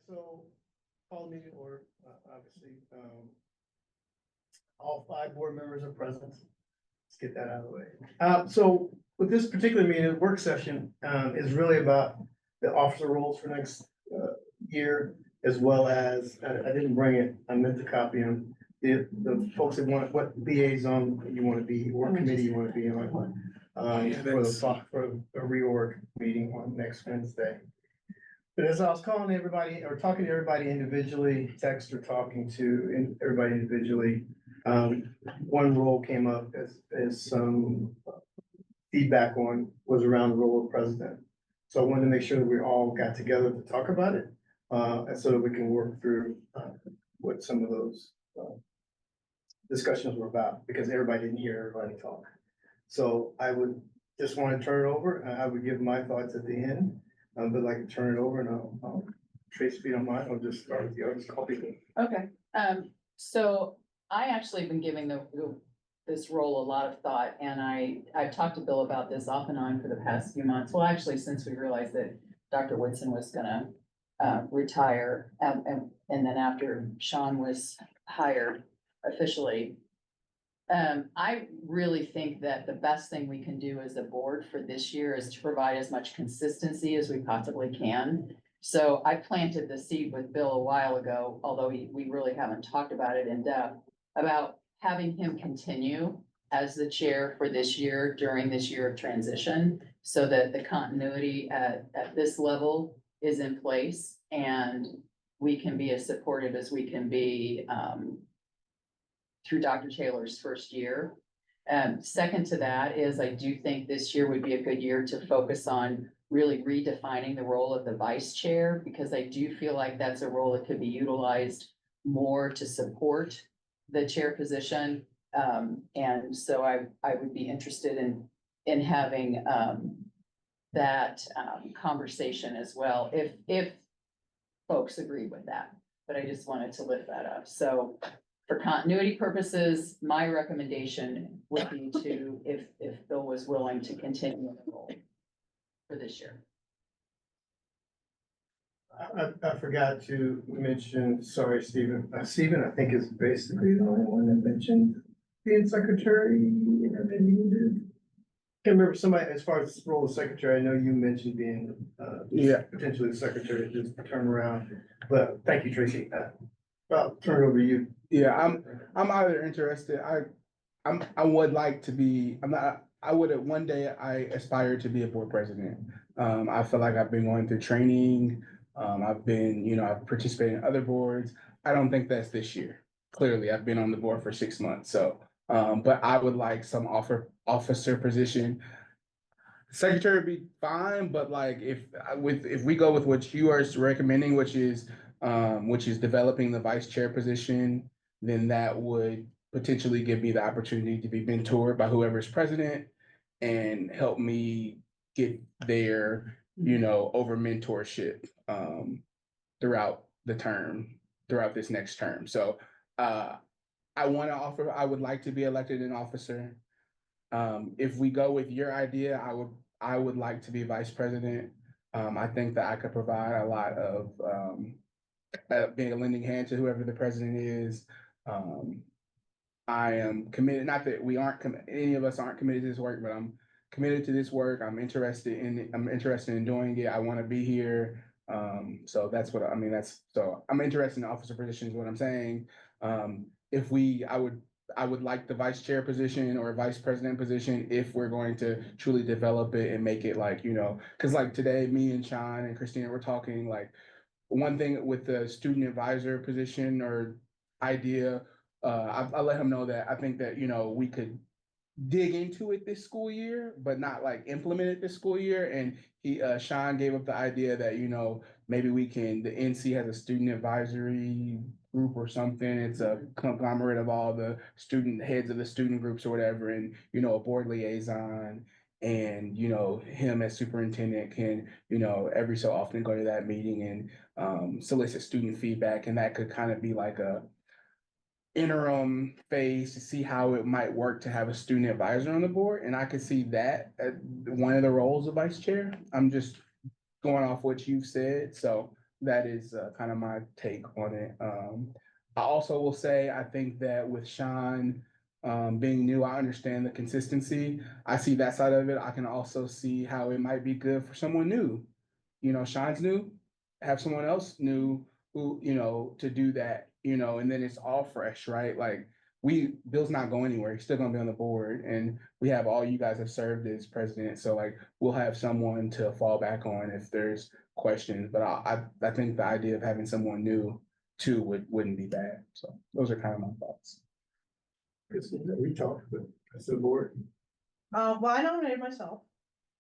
So call the meeting to order, obviously. All 5 board members are present. Let's get that out of the way. So with this particular meeting, work session, is really about the officer roles for next year, as well as, I didn't bring it, I meant to copy them. The folks that want, what liaison you want to be, or committee you want to be on, for a reorg meeting on next Wednesday. But as I was calling everybody, or talking to everybody individually, text or talking to everybody individually, one role came up as some feedback on, was around the role of president. So I wanted to make sure that we all got together to talk about it, and so that we can work through what some of those discussions were about, because everybody didn't hear everybody talk. So I would just want to turn it over. I would give my thoughts at the end, but like to turn it over, and I'll Trace, if you don't mind, I'll just start with you. I'll just call people. Okay, so I actually been giving this role a lot of thought, and I've talked to Bill about this off and on for the past few months. Well, actually, since we realized that Dr. Woodson was gonna retire, and then after Sean was hired officially. I really think that the best thing we can do as a board for this year is to provide as much consistency as we possibly can. So I planted the seed with Bill a while ago, although we really haven't talked about it in depth, about having him continue as the chair for this year during this year of transition, so that the continuity at this level is in place and we can be as supportive as we can be through Dr. Taylor's first year. Second to that is I do think this year would be a good year to focus on really redefining the role of the vice chair, because I do feel like that's a role that could be utilized more to support the chair position. And so I would be interested in having that conversation as well, if folks agree with that. But I just wanted to lift that up. So for continuity purposes, my recommendation would be to, if Bill was willing to continue in the role for this year. I forgot to mention, sorry, Stephen. Stephen, I think, is basically the only one that mentioned being secretary, and then you did. Can't remember somebody, as far as the role of secretary, I know you mentioned being, potentially the secretary, just turn around. But thank you, Tracy. I'll turn it over to you. Yeah, I'm either interested. I would like to be. I would one day. I aspire to be a board president. I feel like I've been going through training. I've been, I've participated in other boards. I don't think that's this year. Clearly, I've been on the board for 6 months. So, but I would like some officer position. Secretary would be fine, but like if we go with what you are recommending, which is developing the vice chair position, then that would potentially give me the opportunity to be mentored by whoever's president and help me get there, over mentorship throughout this next term. So I would like to be elected an officer. If we go with your idea, I would like to be vice president. I think that I could provide a lot of being a lending hand to whoever the president is. I am committed, not that any of us aren't committed to this work, but I'm committed to this work. I'm interested in doing it. I want to be here. So that's what I mean. So I'm interested in officer positions, what I'm saying. I would like the vice chair position or vice president position if we're going to truly develop it and make it like, because like today, me and Sean and Christina were talking, like one thing with the student advisor position or idea, I let him know that I think that, we could dig into it this school year, but not like implement it this school year. And Sean gave up the idea that, maybe the NC has a student advisory group or something. It's a conglomerate of all the heads of the student groups or whatever, and, a board liaison, and, him as superintendent can, every so often go to that meeting and solicit student feedback. And that could kind of be like a interim phase to see how it might work to have a student advisor on the board. And I could see that as one of the roles of vice chair. I'm just going off what you've said. So that is kind of my take on it. I also will say, I think that with Sean being new, I understand the consistency. I see that side of it. I can also see how it might be good for someone new. You know, Sean's new, have someone else new who, you know, to do that, you know, and then it's all fresh, right? Like Bill's not going anywhere. He's still gonna be on the board, and we have all you guys have served as president. So like we'll have someone to fall back on if there's questions. But I think the idea of having someone new too wouldn't be bad. So those are kind of my thoughts. We talked, but that's the board. Well, I nominated myself.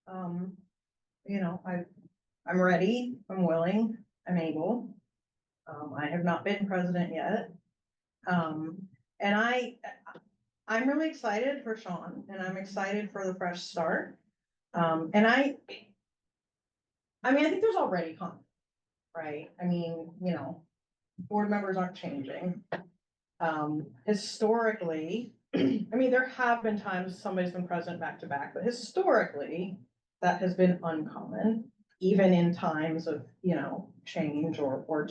You know, I'm ready, I'm willing, I'm able. I have not been president yet. And I'm really excited for Sean, and I'm excited for the fresh start. And I mean, I think there's already conflict, right? I mean, you know, board members aren't changing. Historically, I mean, there have been times somebody's been president back to back, but historically, that has been uncommon, even in times of, you know, change or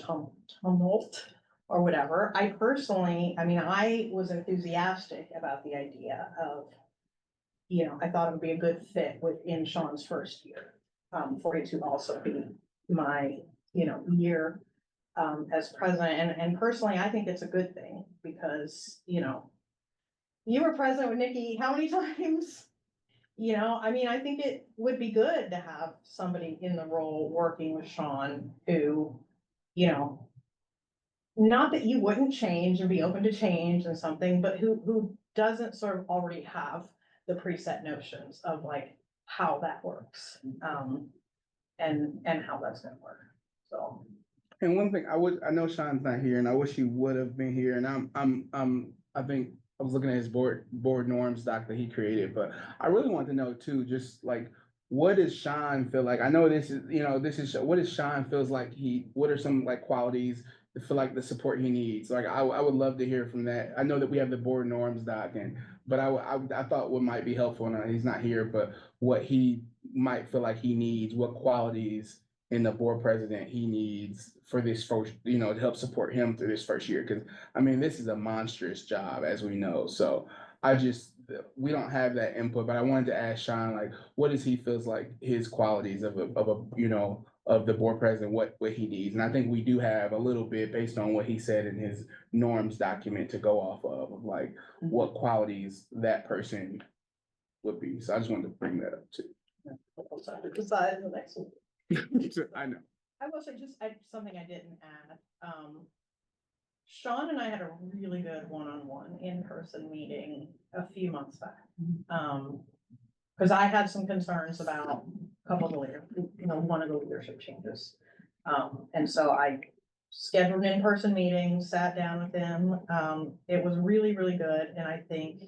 tumult or whatever. I personally, I mean, I was enthusiastic about the idea of, you know, I thought it would be a good fit within Sean's first year, for it to also be my, you know, year as president. And personally, I think it's a good thing because, you know, you were president with Nikki how many times? You know, I mean, I think it would be good to have somebody in the role working with Sean who, you know, not that you wouldn't change and be open to change and something, but who doesn't sort of already have the preset notions of like how that works, and how that's gonna work. So. And one thing I know Sean's not here, and I wish he would have been here. And I think I was looking at his board norms doc that he created, but I really want to know too, just like what does Sean feel like? I know this is, you know, this is what does Sean feels like what are some like qualities to feel like the support he needs? Like I would love to hear from that. I know that we have the board norms doc, but I thought what might be helpful, and he's not here, but what he might feel like he needs, what qualities in the board president he needs for this first, you know, to help support him through this first year. Cause I mean, this is a monstrous job, as we know. So we don't have that input, but I wanted to ask Sean, like, what does he feels like his qualities of a, you know, of the board president, what he needs. And I think we do have a little bit based on what he said in his norms document to go off of like what qualities that person would be. So I just wanted to bring that up too. Decide the next one. I know. I will say something I didn't add. Sean and I had a really good one-on-one in-person meeting a few months back. Cause I had some concerns about a couple of one of the leadership changes. And so I scheduled an in-person meeting, sat down with him. It was really, really good. And I think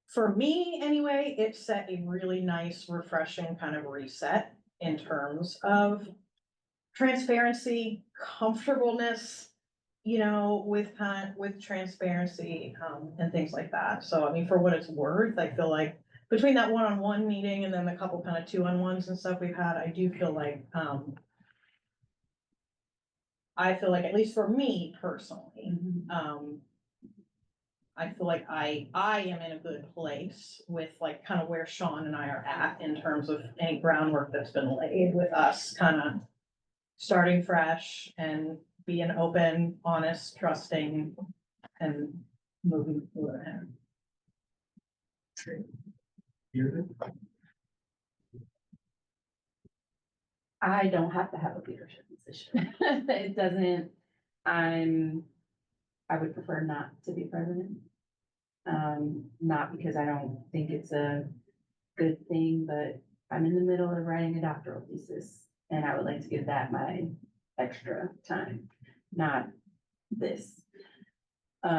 for me anyway, it set a really nice, refreshing kind of reset in terms of transparency, comfortableness, you know, with transparency, and things like that. So, I mean, for what it's worth, I feel like between that one-on-one meeting and then the couple kind of two-on-ones and stuff we've had, I do feel like, at least for me personally, I feel like I am in a good place with like kind of where Sean and I are at in terms of any groundwork that's been laid with us kind of starting fresh and being open, honest, trusting, and moving ahead. I don't have to have a leadership position. It doesn't, I would prefer not to be president. Not because I don't think it's a good thing, but I'm in the middle of writing a doctoral thesis and I would like to give that my extra time, not this. What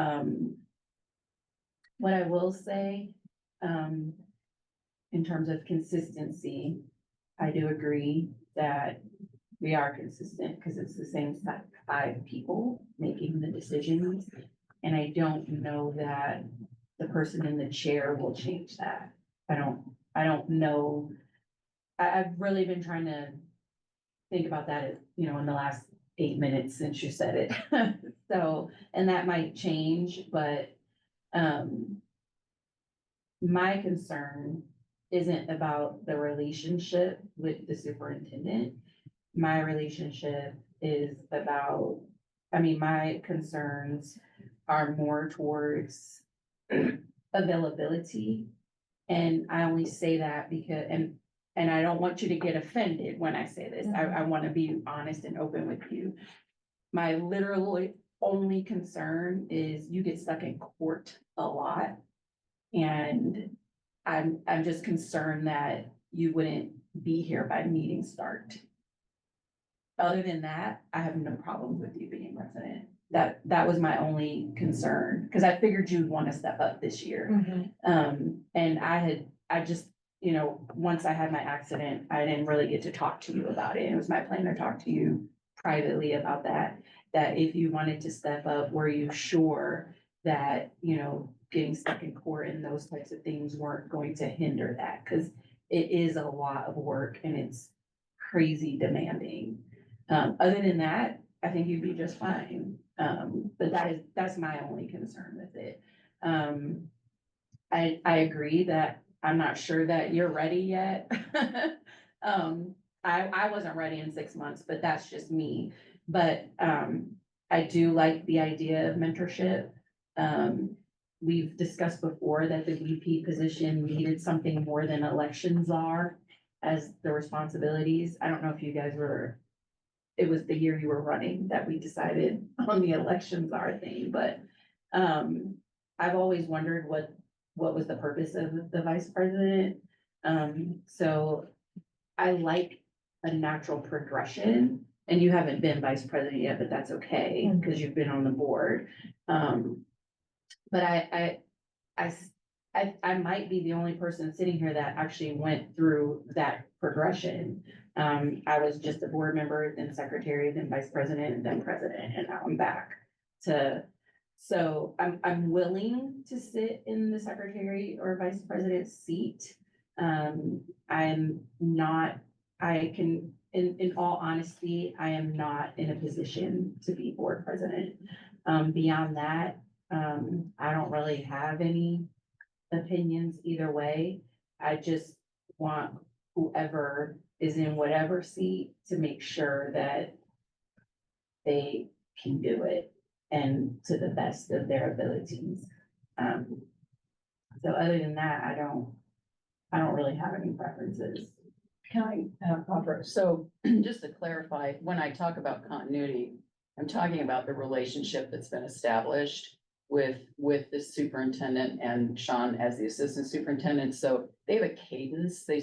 I will say, in terms of consistency, I do agree that we are consistent because it's the same 5 people making the decisions. And I don't know that the person in the chair will change that. I don't know. I've really been trying to think about that, you know, in the last 8 minutes since you said it. So, and that might change, but, my concern isn't about the relationship with the superintendent. My relationship is about, I mean, my concerns are more towards availability. And I only say that because, and I don't want you to get offended when I say this. I want to be honest and open with you. My literally only concern is you get stuck in court a lot. And I'm just concerned that you wouldn't be here by meeting start. Other than that, I have no problem with you being president. That was my only concern, because I figured you'd want to step up this year. And I just, you know, once I had my accident, I didn't really get to talk to you about it. It was my plan to talk to you privately about that if you wanted to step up, were you sure that, you know, getting stuck in court and those types of things weren't going to hinder that? Because it is a lot of work and it's crazy demanding. Other than that, I think you'd be just fine. But that's my only concern with it. I agree that I'm not sure that you're ready yet. I wasn't ready in 6 months, but that's just me. But, I do like the idea of mentorship. We've discussed before that the VP position needed something more than elections are as the responsibilities. I don't know if you guys were, it was the year you were running that we decided on the elections are thing, but, I've always wondered what was the purpose of the vice president. So I like a natural progression, and you haven't been vice president yet, but that's okay, because you've been on the board. But I might be the only person sitting here that actually went through that progression. I was just a board member, then secretary, then vice president, then president, and now I'm back to, so I'm willing to sit in the secretary or vice president seat. I'm not, in all honesty, I am not in a position to be board president. Beyond that, I don't really have any opinions either way. I just want whoever is in whatever seat to make sure that they can do it and to the best of their abilities. So other than that, I don't really have any preferences. Can I offer? So just to clarify, when I talk about continuity, I'm talking about the relationship that's been established with the superintendent and Sean as the assistant superintendent. So they have a cadence, they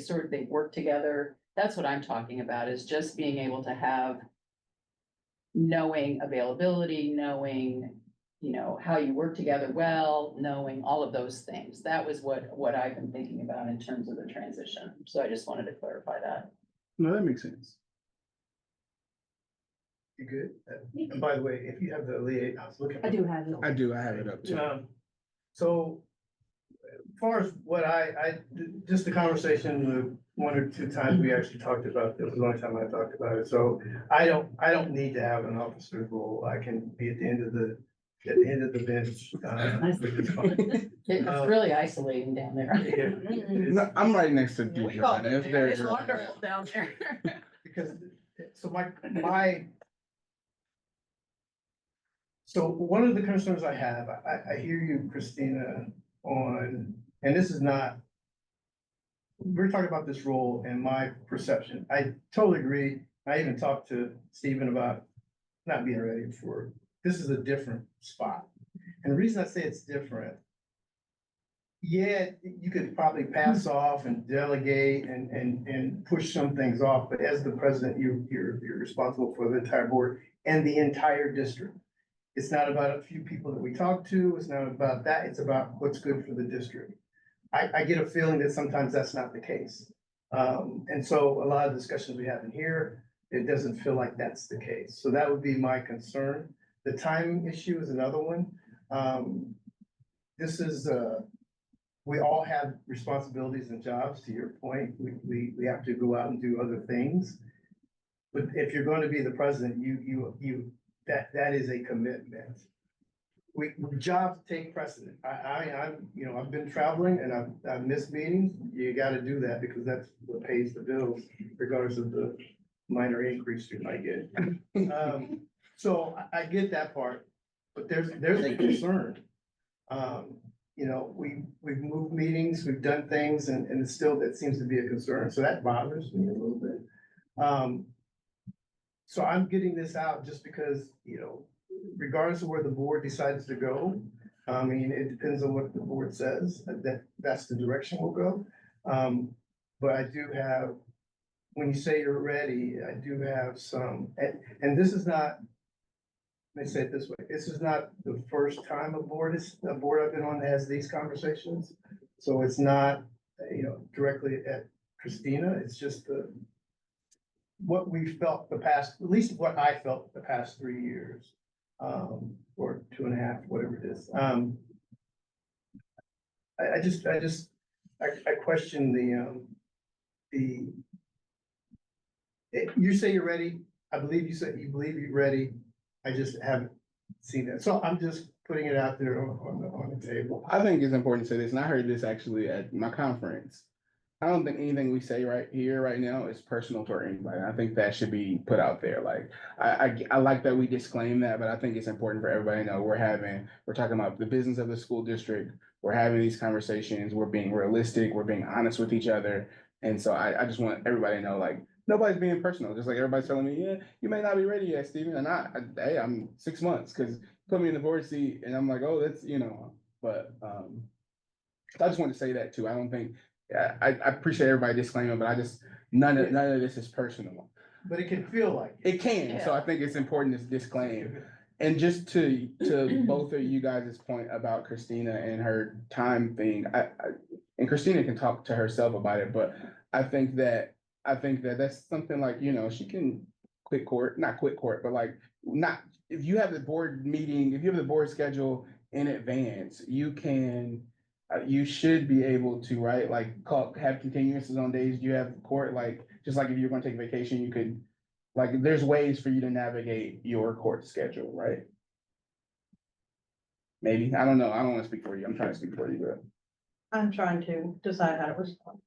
work together. That's what I'm talking about, is just being able to have knowing availability, knowing, you know, how you work together well, knowing all of those things. That was what I've been thinking about in terms of the transition. So I just wanted to clarify that. No, that makes sense. You good? And by the way, if you have the liaison, I was looking. I do have it. I have it up too. So as far as what just the conversation, the one or two times we actually talked about, it was the only time I talked about it. So I don't need to have an officer's role. I can be at the end of the bench. Which is fine. It's really isolating down there. Yeah. No, I'm right next to you, John. If there's. It's wonderful down there. Because, so so one of the concerns I have, I hear you, Christina, on, and this is not, we're talking about this role and my perception. I totally agree. I even talked to Stephen about not being ready for, this is a different spot. And the reason I say it's different, yeah, you could probably pass off and delegate and push some things off, but as the president, you're responsible for the entire board and the entire district. It's not about a few people that we talk to, it's not about that, it's about what's good for the district. I get a feeling that sometimes that's not the case. And so a lot of discussions we have in here, it doesn't feel like that's the case. So that would be my concern. The timing issue is another one. This is, we all have responsibilities and jobs, to your point. We have to go out and do other things. But if you're going to be the president, that is a commitment. Jobs take precedent. I've been traveling and I've missed meetings. You gotta do that because that's what pays the bills, regardless of the minor increase you might get. So I get that part, but there's a concern. We've moved meetings, we've done things, and it's still, that seems to be a concern, so that bothers me a little bit. So I'm getting this out just because, regardless of where the board decides to go, I mean, it depends on what the board says, that's the direction we'll go. But I do have, when you say you're ready, I do have some, and this is not, let me say it this way, this is not the first time a board I've been on has these conversations. So it's not, directly at Christina, it's just what we felt the past, at least what I felt the past 3 years, or 2.5, whatever it is. I question you say you're ready. I believe you said you believe you're ready. I just haven't seen that. So I'm just putting it out there on the table. I think it's important to say this, and I heard this actually at my conference. I don't think anything we say right here, right now is personal for anybody. I think that should be put out there. Like, I like that we disclaim that, but I think it's important for everybody to know we're talking about the business of the school district. We're having these conversations. We're being realistic. We're being honest with each other. And so I just want everybody to know, like, nobody's being personal. Just like everybody's telling me, yeah, you may not be ready yet, Steven. And hey, I'm 6 months because put me in the board seat and I'm like, oh, that's, but I just want to say that too. I don't think, I appreciate everybody disclaiming, but none of this is personal. But it can feel like it. It can, so I think it's important to disclaim. And just to both of you guys' point about Christina and her time thing, and Christina can talk to herself about it, but I think that that's something like, she can not quit court, but like, not, if you have the board meeting, if you have the board schedule in advance, you should be able to, right, like, have continuances on days you have court, like, just like if you're gonna take vacation, you could, like, there's ways for you to navigate your court schedule, right? Maybe, I don't know, I don't wanna speak for you, I'm trying to speak for you, but. I'm trying to decide how to respond.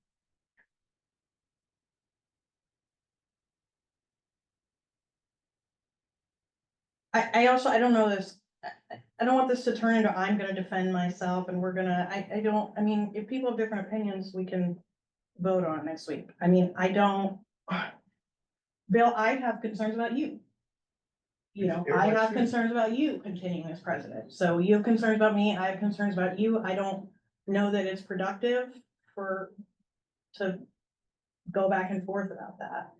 I also, I don't know this, I don't want this to turn into I'm gonna defend myself and we're gonna, I mean, if people have different opinions, we can vote on it next week. I mean, Bill, I have concerns about you. I have concerns about you continuing as president. So you have concerns about me, I have concerns about you. I don't know that it's productive to go back and forth about that.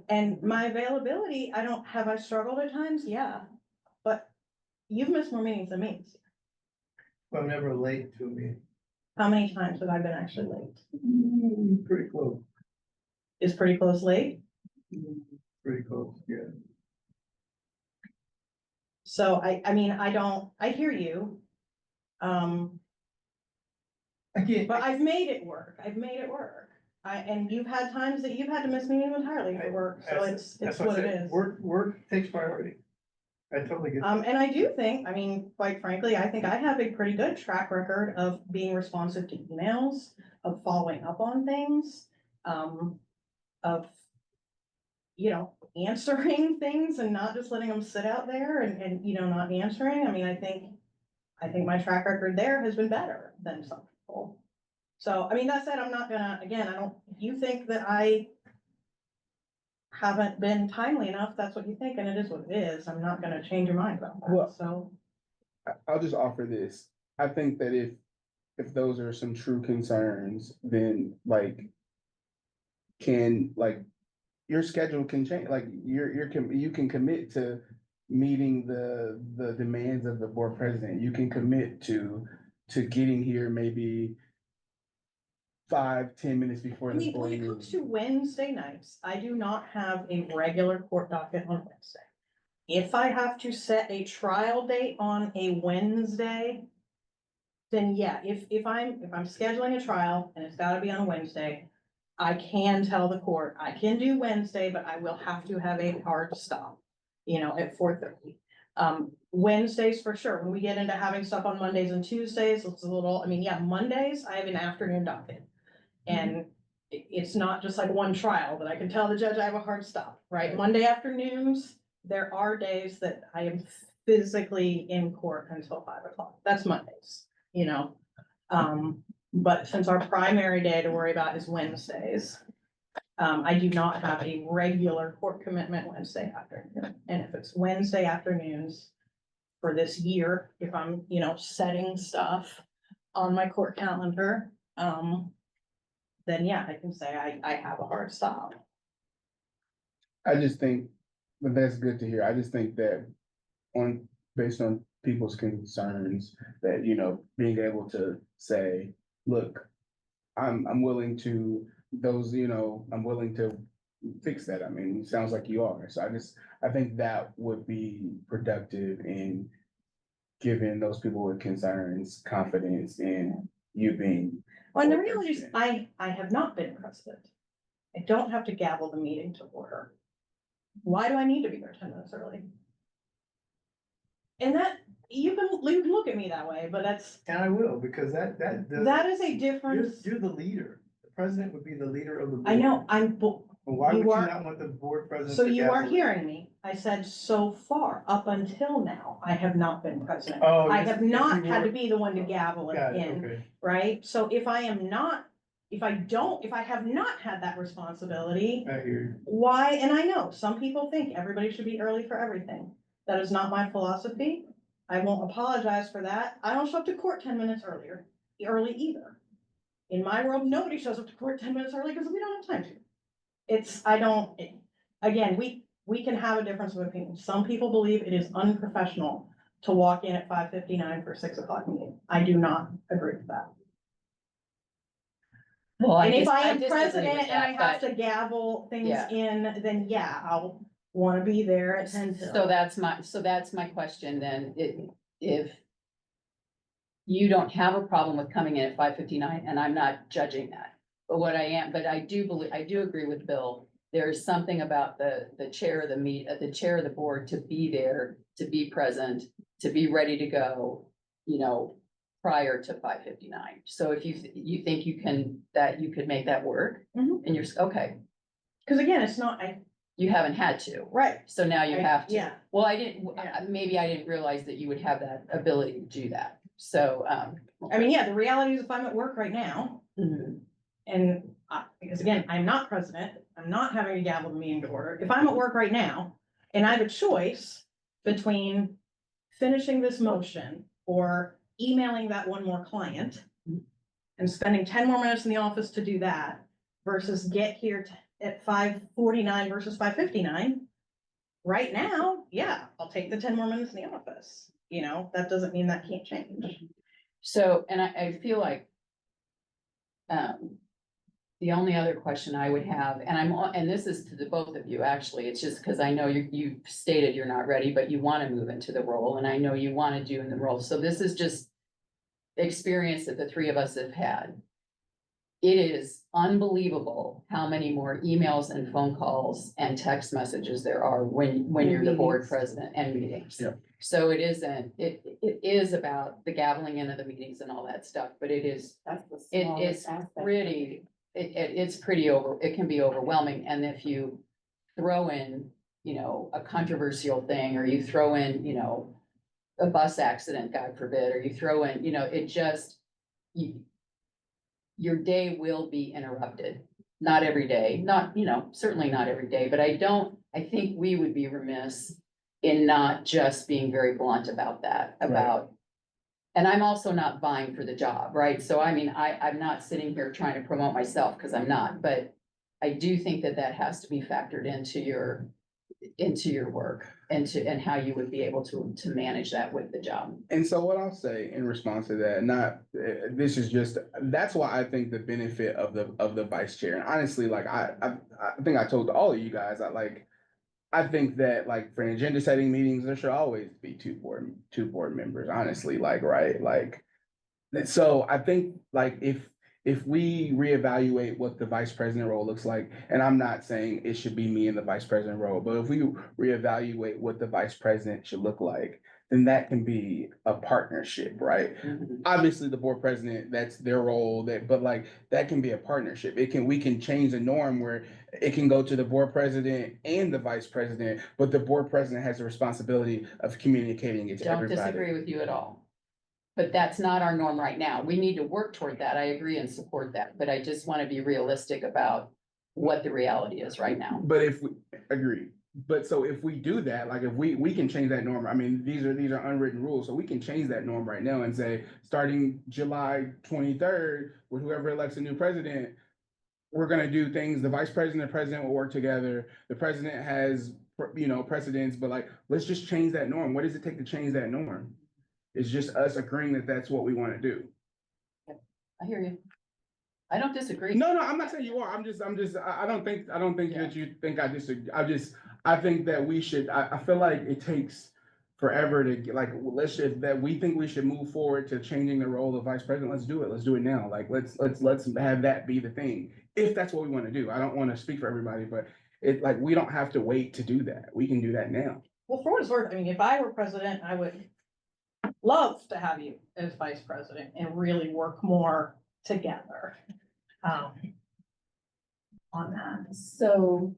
And my availability, have I struggled at times? Yeah. But you've missed more meetings than me. I'm never late to a meeting. How many times have I been actually late? Pretty close, Is pretty close late? pretty close, yeah. So I hear you. Again, But I've made it work. And you've had times that you've had to miss meetings entirely for work, so it's that's what I it said. is. Work takes priority. I totally get that. And I do think, quite frankly, I think I have a pretty good track record of being responsive to emails, of following up on things, of, answering things and not just letting them sit out there and not answering. I think my track record there has been better than some people. So, that said, I'm not gonna, again, you think that I haven't been timely enough, that's what you think, and it is what it is. I'm not gonna change your mind about Well- that, so. I'll just offer this. I think that if those are some true concerns, then your schedule can change, like you can commit to meeting the demands of the board president. You can commit to getting here maybe 5-10 minutes before the board When it meeting. comes to Wednesday nights, I do not have a regular court docket on Wednesday. If I have to set a trial date on a Wednesday, then yeah, if I'm scheduling a trial and it's gotta be on a Wednesday, I can tell the court, I can do Wednesday, but I will have to have a hard stop, at 4:30. Wednesdays for sure. When we get into having stuff on Mondays and Tuesdays, it's a little, yeah, Mondays, I have an afternoon docket. And it's not just like one trial that I can tell the judge I have a hard stop, right? Right. Monday afternoons, there are days that I am physically in court until 5 o'clock. That's Mondays, But since our primary day to worry about is Wednesdays, I do not have a regular court commitment Wednesday afternoon. And if it's Wednesday afternoons for this year, if I'm, setting stuff on my court calendar, then yeah, I can say I have a hard stop. I just think, but that's good to hear. I just think that based on people's concerns, that, being able to say, look, I'm willing to, I'm willing to fix that. I mean, it sounds like you are. So I think that would be productive in giving those people with concerns confidence in you being. Well, and the reality is, I have not been president. I don't have to gavel the meeting to order. Why do I need to be there 10 minutes early? And that, you can look at me that way, but And I will, because that does. that is a difference. You're the leader. The president would be the leader of the board. I know, Why would you you are- not want the board president? so to you are gavel? hearing me. I said, so far, up until now, I have not been president. Oh, I yes, have yes, not you had to were. be the one to gavel it Got it, in, okay. right? So if I have not had that responsibility, I hear you. why, and I know, some people think everybody should be early for everything. That is not my philosophy. I won't apologize for that. I don't show up to court 10 minutes early either. In my world, nobody shows up to court 10 minutes early because we don't have time to. Again, we can have a difference of opinion. Some people believe it is unprofessional to walk in at 5:59 for a 6 o'clock meeting. I do not agree with that. Well, And if I I am disagree with president and I that, have but- to gavel things Yeah. in, then yeah, I'll wanna be there at 10 till. So that's my question then, if you don't have a problem with coming in at 5:59, and I'm not judging that, but I do agree with Bill. There is something about the chair of the chair of the board to be there, to be present, to be ready to go, prior to 5:59. So if you think you could make that work, Mhm. and okay, Cause again, it's not, you haven't had to. right, So now you have to. yeah. Well, I didn't, Yeah. maybe I didn't realize that you would have that ability to do that. So, Yeah, the reality is if I'm at work right now, mhm. and because again, I'm not president, I'm not having a gavel the meeting to order. If I'm at work right now and I have a choice between finishing this motion or emailing that one more client and spending 10 more minutes in the office to do that versus get here at 5:49 versus 5:59. Right now, yeah, I'll take the 10 more minutes in the office. That doesn't mean that can't change. So, and I feel like, the only other question I would have, and this is to the both of you, actually, it's just because I know you stated you're not ready, but you want to move into the role, and I know you want to do in the role. So this is just experience that the three of us have had. It is unbelievable how many more emails and phone calls and text messages there are when you're the board Meetings. president and meetings. Yep. So it is about the gaveling into the meetings and all that stuff, but it's pretty, it can be overwhelming. And if you throw in, a controversial thing, or you throw in, a bus accident, God forbid, or you throw in, your day will be interrupted. Not every day, certainly not every day, but I think we would be remiss in not just being very blunt about that, and I'm also not vying for the job, right? So I'm not sitting here trying to promote myself, because I'm not, but I do think that has to be factored into your work and how you would be able to manage that with the job. And so what I'll say in response to that, that's why I think the benefit of the vice chair, and honestly, like I think I told all of you guys, I think that, like, for agenda setting meetings, there should always be two board members, honestly, right? So I think, like, if we reevaluate what the vice president role looks like, and I'm not saying it should be me in the vice president role, but if we reevaluate what the vice president should look like, then that can be a partnership, right? Obviously, the board president, that's their role, but like, that can be a partnership. We can change the norm where it can go to the board president and the vice president, but the board president has the responsibility of communicating it to Don't everybody. disagree with you at all. But that's not our norm right now. We need to work toward that. I agree and support that, but I just want to be realistic about what the reality is right now. But if we agree, but so if we do that, like if we can change that norm, I mean, these are unwritten rules, so we can change that norm right now and say, starting July 23rd, with whoever elects a new president, we're gonna do things, the vice president and president will work together, the president has, precedents, but like, let's just change that norm. What does it take to change that norm? It's just us agreeing that that's what we wanna do. I hear you. I don't disagree. No, I'm not saying you are. I don't think Yeah. that you think I disagree. I think that we should, I feel like it takes forever to get, like, that we think we should move forward to changing the role of vice president. Let's do it. Let's do it now. Like, let's have that be the thing. If that's what we want to do. I don't want to speak for everybody, but we don't have to wait to do that. We can do that now. Well, for what it's worth, I mean, if I were president, I would love to have you as vice president and really work more together. On that. So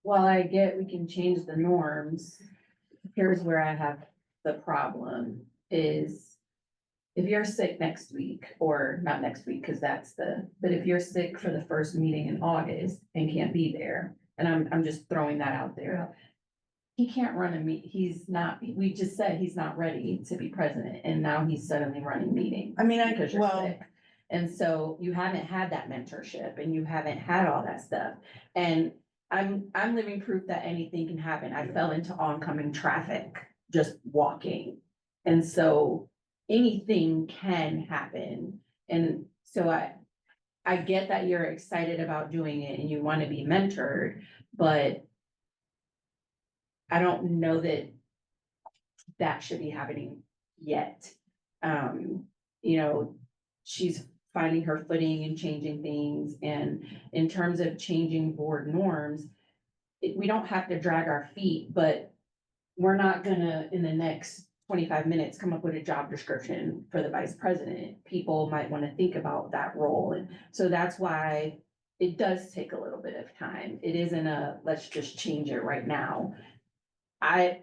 while I get we can change the norms, here's where I have the problem is if you're sick next week, or not next week, because but if you're sick for the first meeting in August and can't be there, and I'm just throwing that out there. He can't run we just said he's not ready to be president, and now he's suddenly running meetings. I mean, because you're sick. And so you haven't had that mentorship and you haven't had all that stuff. And I'm living proof that anything can happen. I fell into oncoming traffic just walking. And so anything can happen. And so I get that you're excited about doing it and you want to be mentored, but I don't know that should be happening yet. She's finding her footing and changing things. And in terms of changing board norms, we don't have to drag our feet, but we're not gonna, in the next 25 minutes, come up with a job description for the vice president. People might want to think about that role. And so that's why it does take a little bit of time. It isn't let's just change it right now. I'm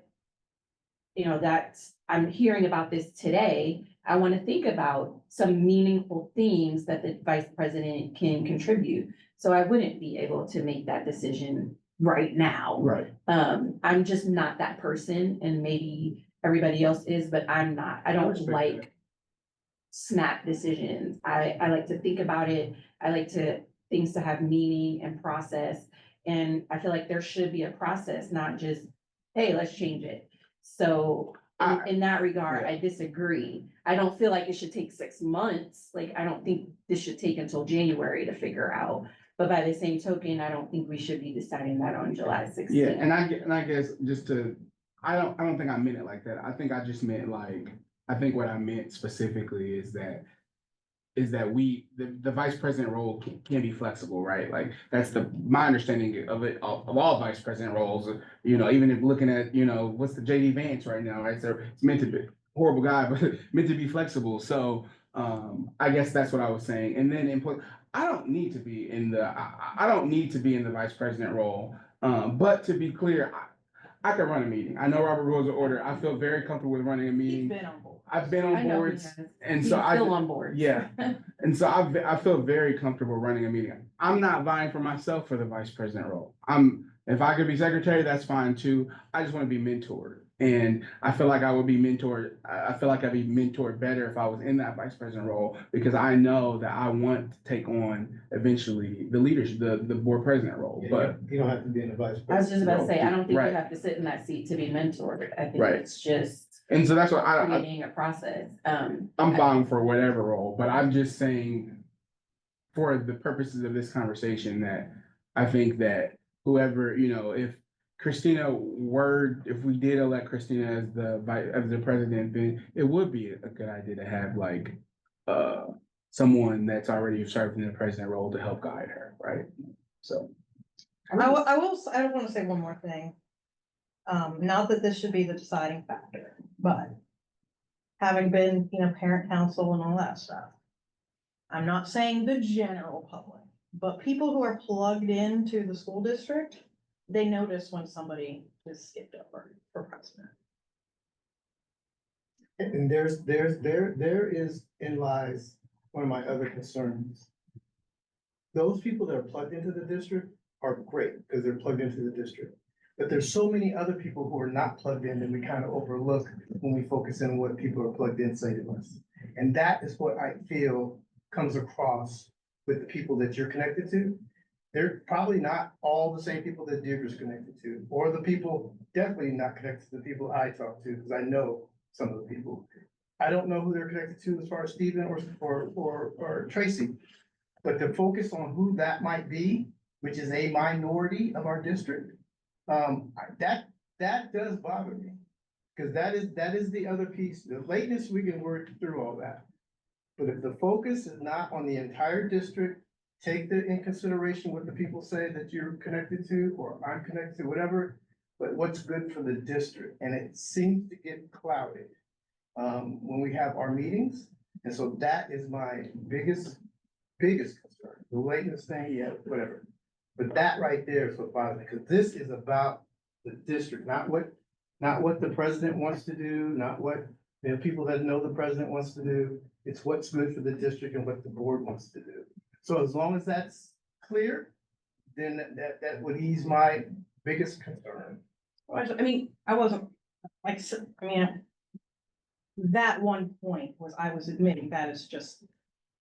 hearing about this today. I want to think about some meaningful things that the vice president can contribute. So I wouldn't be able to make that decision right now. Right. I'm just not that person, and maybe everybody else is, but I'm not. I don't respect like snap decisions. I like to think about it. I like things to have meaning and process. And I feel like there should be a process, not just, hey, let's change it. So in that regard, I disagree. I don't feel like it should take 6 months. Like, I don't think this should take until January to figure out. But by the same token, I don't think we should be deciding that on July 16th. Yeah, and I guess I don't think I meant it like that. I think I just meant I think what I meant specifically is that the vice president role can be flexible, right? Like, that's my understanding of it, of all vice president roles, even if looking at, what's the JD Vance right now, right? So it's meant to be horrible guy, but meant to be flexible. So, I guess that's what I was saying. And then I don't need to be in the vice president role. But to be clear, I can run a meeting. I know Robert Rules of Order. I feel very comfortable with running a He's meeting. been on board. I've been on I know he boards, has. and He's so still on board. yeah. And so I feel very comfortable running a meeting. I'm not vying for myself for the vice president role. If I could be secretary, that's fine too. I just want to be mentored. And I feel like I would be mentored. I feel like I'd be mentored better if I was in that vice president role, because I know that I want to take on eventually the leadership, the board president role. But You don't have to be in the vice I was president. just about to say, I don't think you Right. have to sit in that seat to be mentored. I think Right. it's just and so that's what creating a process. I'm fine for whatever role, but I'm just saying, for the purposes of this conversation, that I think that whoever, if if we did elect Christina as the president, then it would be a good idea to have someone that's already served in the president role to help guide her, right? So. I want to say one more thing. Not that this should be the deciding factor, but having been, parent council and all that stuff. I'm not saying the general public, but people who are plugged into the school district, they notice when somebody is skipped over for president. And there is in lies one of my other concerns. Those people that are plugged into the district are great because they're plugged into the district. But there's so many other people who are not plugged in that we kind of overlook when we focus in on what people are plugged in say to us. And that is what I feel comes across with the people that you're connected to. They're probably not all the same people that Deirdre's connected to, or the people definitely not connected to the people I talk to, because I know some of the people. I don't know who they're connected to as far as Stephen or Tracy. But to focus on who that might be, which is a minority of our district, that does bother me. Because that is the other piece. The lateness, we can work through all that. But if the focus is not on the entire district, take in consideration what the people say that you're connected to, or I'm connected to, whatever, but what's good for the district. And it seems to get clouded when we have our meetings. And so that is my biggest concern. The lateness thing, yeah, whatever. But that right there is what bothers me, because this is about the district, not what the president wants to do, not what people that know the president wants to do. It's what's good for the district and what the board wants to do. So as long as that's clear, then that would ease my biggest concern. I wasn't, that one point I was admitting that is just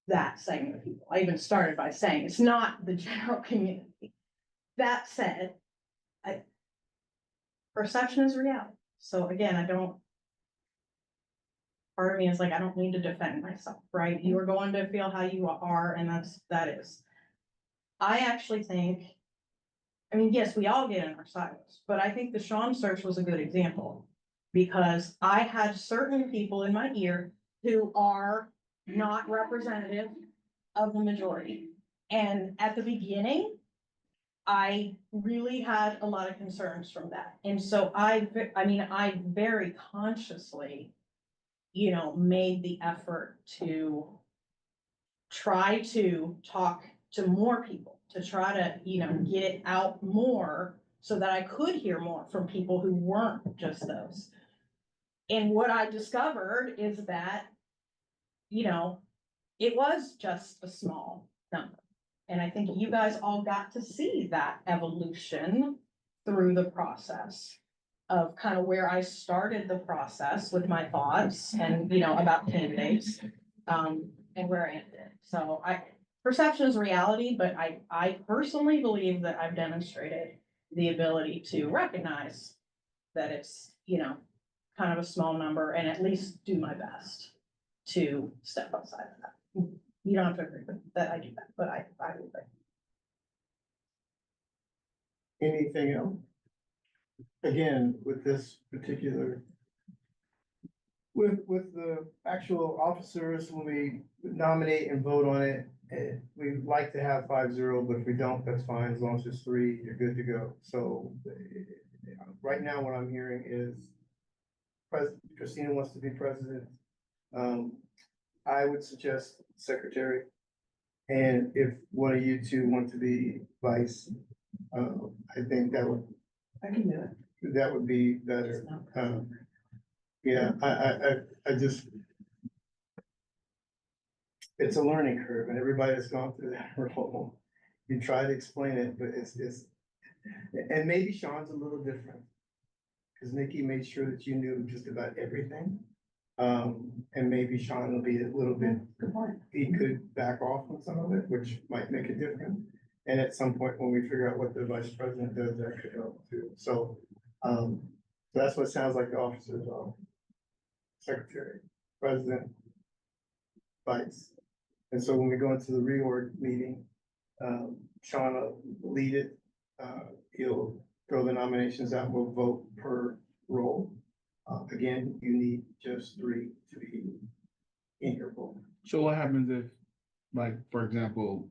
that segment of people. I even started by saying it's not the general community. That said, perception is reality. So again, part of me is like, I don't need to defend myself, right? You are going to feel how you are, and that is. I actually think, yes, we all get in our silos, but I think the Sean search was a good example. Because I had certain people in my ear who are not representative of the majority. And at the beginning, I really had a lot of concerns from that. And so I very consciously, made the effort to try to talk to more people, to try to, get it out more so that I could hear more from people who weren't just those. And what I discovered is that, it was just a small number. And I think you guys all got to see that evolution through the process of kind of where I started the process with my thoughts and, about candidates, and where I ended. So perception is reality, but I personally believe that I've demonstrated the ability to recognize that it's, kind of a small number, and at least do my best to step outside of that. You don't have to agree with that I do that, but I do that. Anything else? Again, with this particular, with the actual officers, when we nominate and vote on it, we'd like to have 5-0, but if we don't, that's fine. As long as it's 3, you're good to go. So right now, what I'm hearing is Christina wants to be president. I would suggest secretary. And if one of you two want to be vice, I think that would, I can do it. that would be better. Yeah, I just, it's a learning curve, and everybody that's gone through that role, you try to explain it, but it's, and maybe Sean's a little different. Because Nikki made sure that you knew just about everything. And maybe Sean will be a little bit, he could back off on some of it, which might make a difference. And at some point, when we figure out what the vice president does, that could help too. So, that's what it sounds like the officers are. Secretary, president, vice. And so when we go into the reorg meeting, Sean will lead it. He'll throw the nominations out, we'll vote per role. Again, you need just 3 to be in your role. So what happens if like, for example,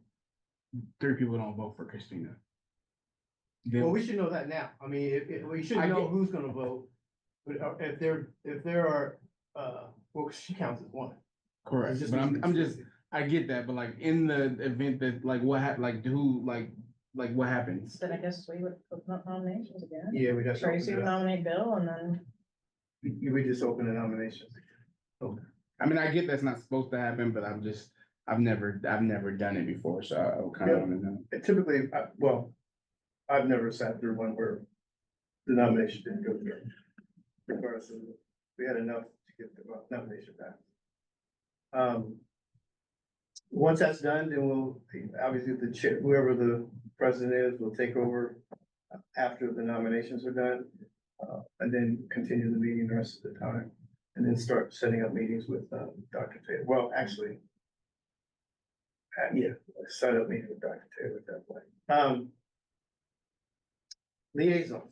3 people don't vote for Christina. Well, Then, we should know that now. I mean, we should I know get- who's gonna vote. But if there are, well, she counts as one. It correct, just but needs to I'm be just, split. I get that, but like, in the event that, like, what like, who, like, what happens? Then I guess we would open up nominations again. Yeah, we got to Tracy would open it up. nominate Bill and then, We just open the nominations. I mean, I get that's not supposed to happen, but I've never done it before, so I kind of wanna know. Typically, well, I've never sat through one where the nomination didn't go through. Regardless of, we had enough to get the nomination back. Once that's done, then we'll, obviously, the chair, whoever the president is, will take over after the nominations are done. And then continue the meeting the rest of the time, and then start setting up meetings with, Dr. Taylor. Well, actually, yeah, set up meeting with Dr. Taylor at that point. Liaison.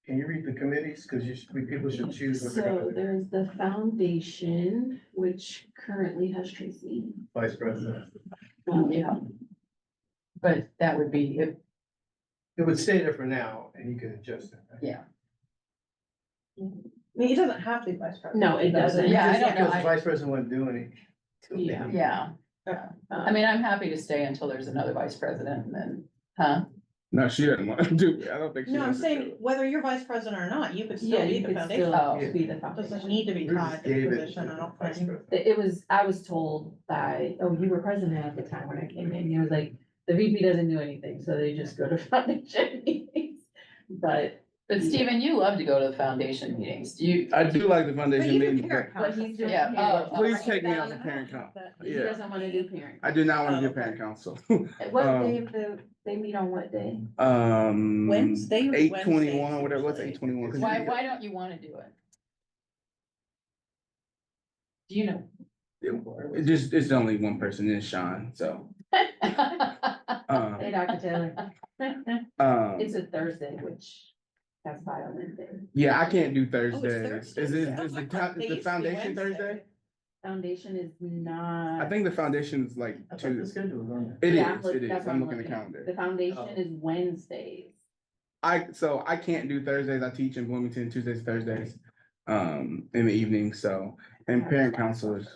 Can you read the committees? Cause people should choose. what they're So gonna do. there's the foundation, which currently has Tracy. Vice president. Yeah. But that would be, if, It would stay there for now, and you can adjust it. right? yeah, I mean, he doesn't have to be vice president. No, it doesn't. Yeah, I Just don't know. because the vice president wasn't doing it. Yeah. yeah. I mean, I'm happy to stay until there's another vice president and then, huh? No, she doesn't want to do it. I don't think she No, I'm wants to do saying it. whether you're vice president or not, you could Yeah, still be you the could foundation. still Oh. be the Doesn't foundation. need to be We just tied to the gave it position, to I the don't vice think. president. It was, I was told by, oh, you were president at the time when I came in, he was like, the VP doesn't do anything, so they just go to foundation meetings. But Stephen, you love to go to the foundation meetings. Do you? I do like the But foundation you do meeting. parent But council. he's doing. Yeah, parent oh, Please council. take me off the parent council. He Yeah, doesn't wanna do parent. I do not want to Oh, do parent council. What Um, day of they meet on what day? Wednesday or 8/21, Wednesdays whatever, what's usually. 8/21? Why don't you wanna do it? Do you know? It's only one person, it's Sean, so. Hey, Um, Dr. Taylor. It's a Thursday, which that's by a Wednesday. yeah, I can't do Thursday? Thursdays. Is it, Oh, is I the, thought co- they is the used to be foundation Wednesday. Thursday? Foundation is not. I think the foundation's like I thought the Tuesday. schedule was on It Yeah, is, that's what I'm looking at the The calendar. foundation Oh. is Wednesdays. So I can't do Thursdays, I teach in Bloomington Tuesdays, Thursdays, in the evening, so, and parent council is,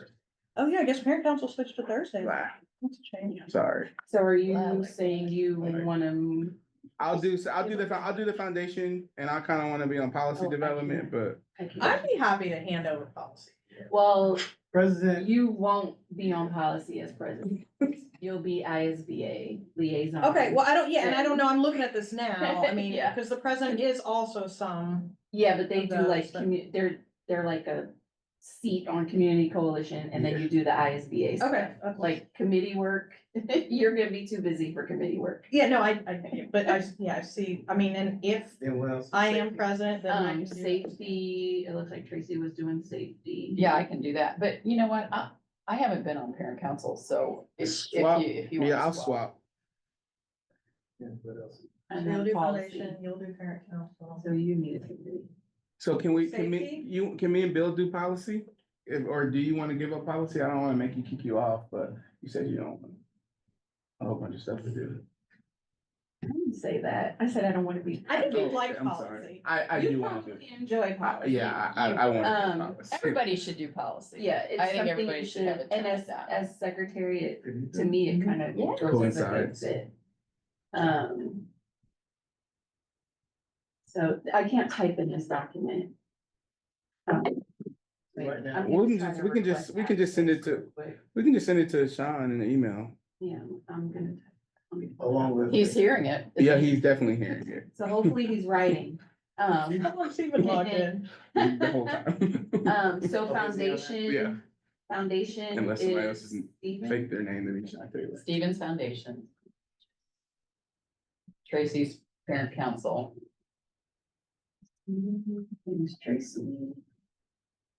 Oh, yeah, I guess parent council switched to Thursday. blah, That's a change. sorry. So are Wow. you saying you Right. wanna, I'll do the foundation, and I kinda wanna be on policy Oh, I development, but I'd be happy to hand over policy. well, President, you won't be on policy as president. You'll be ISBA liaison. Okay, well, I don't, yeah, and I don't know, I'm looking at this now, I mean, Yeah. because the president is also some, Yeah, but they of do those, like, but- they're like a seat on community coalition, and then you do the ISBA. stuff. okay. Like committee work, you're gonna be too busy for committee work. Yeah, no, but I see, I mean, and if then what else? I am president, then I can do that. Safety, it looks like Tracy was doing safety. Yeah, I can do that, but you know what? I haven't been on parent council, so Swap. if you. wanna yeah, I'll swap. Yeah, what else? And You'll then do policy, foundation, you'll do parent council. so you need a committee. So can me, Safety? can me and Bill do policy? Or do you wanna give up policy? I don't wanna make you kick you off, but you said you don't. want a whole bunch of stuff to do. I didn't say that. I said I don't wanna be. I think Oh, you like I'm sorry. policy. I You do wanna do. probably enjoy policy. Yeah, I wanna do Um, policy. Everybody should do policy. Yeah, it's I think something everybody you should have a and turn as, at that. as secretary, to me, it kind of Yeah. goes as a good Coincides. fit. So I can't type in this document. Wait, Right now. I'm We gonna can try just- to we can just- request we can just send it access to- real quick. We can just send it to Sean in an email. Yeah, I'm gonna. let me pull it Along up. with. He's hearing it. Yeah, he's definitely hearing it So hopefully he's writing. How long's he been logged in? the whole time. So Oh, is he on that? Yeah. foundation Unless somebody else is isn't Stephen. Fake their name, then we should do it. Stevens Foundation. Tracy's parent council. Thanks, Tracy.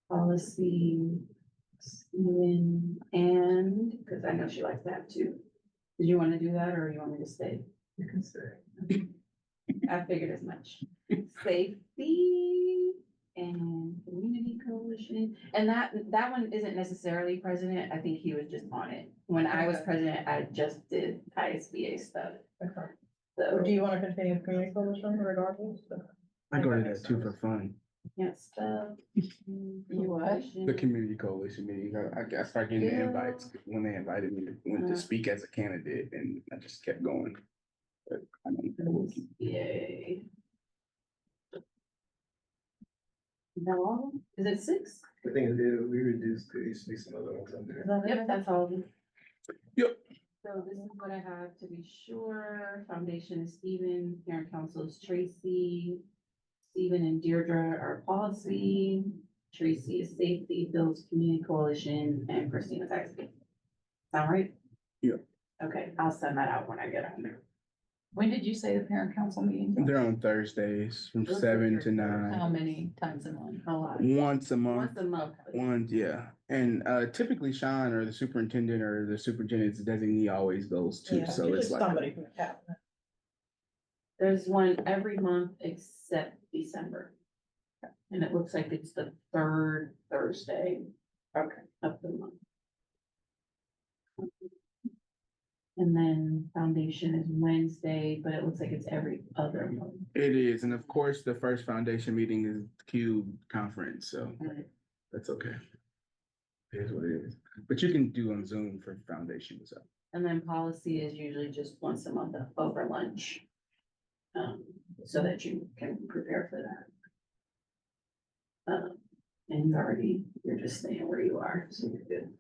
Policy, Stephen, and, because I know she likes that too. Did you want to do that, or you want me to stay? You can say. I figured as much. Safety and Community Coalition. And that one isn't necessarily president. I think he was just on it. When I was Okay. president, I just did ISBA stuff. Okay. So, Do you want to continue with community coalition regardless? I go to that too for fun. can't spell. You what? The community coalition meetings, I started getting the invites when they invited me to, went to speak as a candidate and I just kept going. But I don't. ISBA. Is that all? Is it 6? The thing is, we reduced, there used to be some other ones on there. Is that Yep, it? that's all. of them. Yep. So this is what I have to be sure. Foundation is Stephen, parent council is Tracy. Stephen and Deirdre are policy. Tracy is safety, Bill's community coalition, and Christina's ISB. Sound right? Yep. Okay, I'll send that out when I get home. When did you say the parent council meetings are? They're on Thursdays from Those are 7 to Thursdays. 9, How many times a month? A lot. once a month. Once a month. Yeah, and typically Sean or the superintendent or the superintendent's designee always goes too, Yeah, so usually it's like. somebody from the cabinet. There's one every month except December. And it looks like it's the 3rd Thursday. Okay. Of the month. And then foundation is Wednesday, but it looks like it's every other month. It is, and of course, the first foundation meeting is CUBE conference, so Right. that's okay. It is what it is, but you can do on Zoom for foundation, so. And then policy is usually just once a month over lunch. So that you can prepare for that. And you're just staying where you are, so you're good.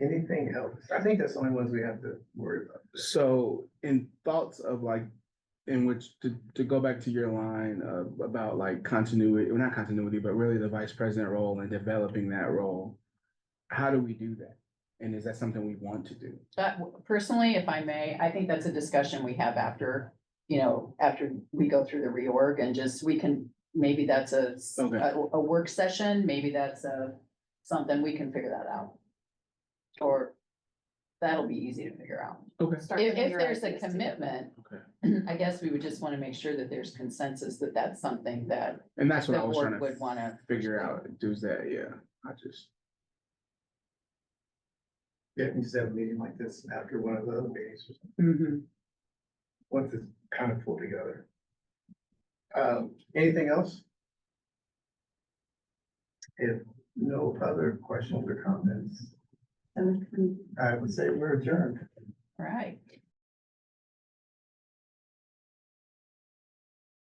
Anything else? I think that's the only ones we have to worry about. So in thoughts of like, in which to go back to your line of about like continuity, well, not continuity, but really the vice president role and developing that role. How do we do that? And is that something we want to do? Personally, if I may, I think that's a discussion we have after, after we go through the reorg and just, we can, maybe that's Okay. a work session, maybe that's something we can figure that out. Or that'll be easy to figure out. Okay. Start If, putting if your there's a ideas together. commitment, Okay. I guess we would just want to make sure that there's consensus that that's something that And that's what the I was trying board would want to to figure out, do that, yeah, I just. Yeah, we just have a meeting like this after one of the other meetings, or something, once it's kind of pulled together. Anything else? If no other questions or comments, I would say we're adjourned. Right.